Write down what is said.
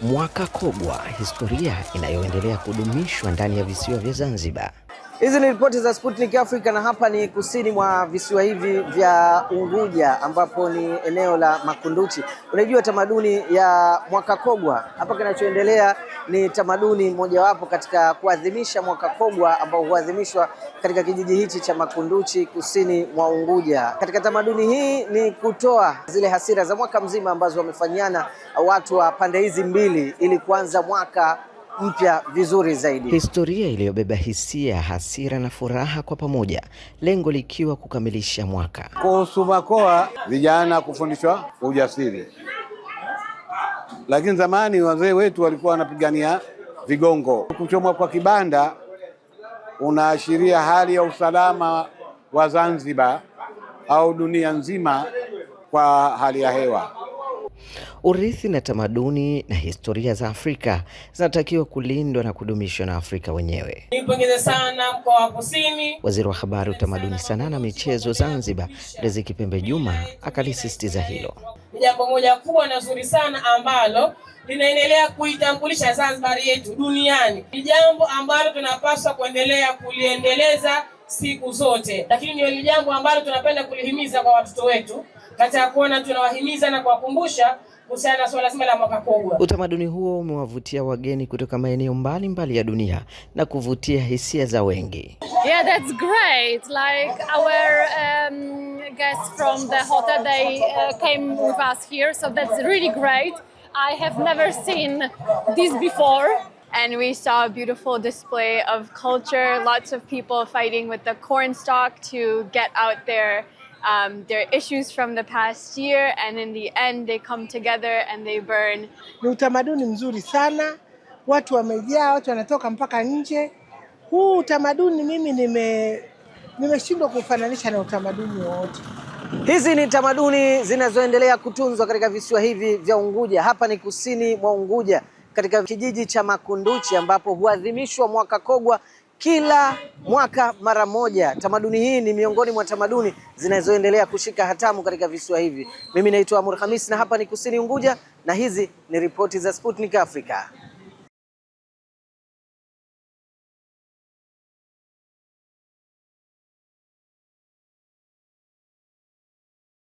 Mwaka Kogwa, historia inayoendelea kudumishwa ndani ya visiwa vya Zanzibar. Hizi ni ripoti za Sputnik Africa na hapa ni kusini mwa visiwa hivi vya Unguja ambapo ni eneo la Makunduchi. Unajua tamaduni ya Mwaka Kogwa, hapa kinachoendelea ni tamaduni mojawapo katika kuadhimisha Mwaka Kogwa ambao huadhimishwa katika kijiji hichi cha Makunduchi kusini mwa Unguja. Katika tamaduni hii ni kutoa zile hasira za mwaka mzima ambazo wamefanyiana watu wa pande hizi mbili ili kuanza mwaka mpya vizuri zaidi. Historia iliyobeba hisia, hasira na furaha kwa pamoja, lengo likiwa kukamilisha mwaka. Kuhusu makoa, vijana kufundishwa ujasiri. Lakini zamani wazee wetu walikuwa wanapigania vigongo. Kuchomwa kwa kibanda unaashiria hali ya usalama wa Zanzibar au dunia nzima kwa hali ya hewa. Urithi na tamaduni na historia za Afrika zinatakiwa kulindwa na kudumishwa na Afrika wenyewe. Nipongeze sana mkoa wa Kusini. Waziri wa Habari, Utamaduni, Sanaa na Michezo Zanzibar, Riziki Pembe Juma, akalisisitiza hilo. Ni jambo moja kubwa na zuri sana ambalo linaendelea kuitambulisha Zanzibar yetu duniani. Ni jambo ambalo tunapaswa kuendelea kuliendeleza siku zote. Lakini ni jambo ambalo tunapenda kulihimiza kwa watoto wetu, katika kuona tunawahimiza na kuwakumbusha kuhusiana na swala zima la Mwaka Kogwa. Utamaduni huo umewavutia wageni kutoka maeneo mbalimbali ya dunia na kuvutia hisia za wengi. Yeah, that's great. Like our guests from the hotel, they came with us here, so that's really great. I have never seen this before. And we saw a beautiful display of culture, lots of people fighting with the cornstalk to get out their issues from the past year, and in the end they come together and they burn. Ni utamaduni mzuri sana, watu wamejaa, watu wanatoka mpaka nje. Huu utamaduni mimi nimeshindwa kufananisha na utamaduni wote. Hizi ni tamaduni zinazoendelea kutunzwa katika visiwa hivi vya Unguja. Hapa ni kusini mwa Unguja katika kijiji cha Makunduchi ambapo huadhimishwa Mwaka Kogwa kila mwaka mara moja. Tamaduni hii ni miongoni mwa tamaduni zinazoendelea kushika hatamu katika visiwa hivi. Mimi naitwa Amur Khamis na hapa ni kusini Unguja na hizi ni ripoti za Sputnik Africa.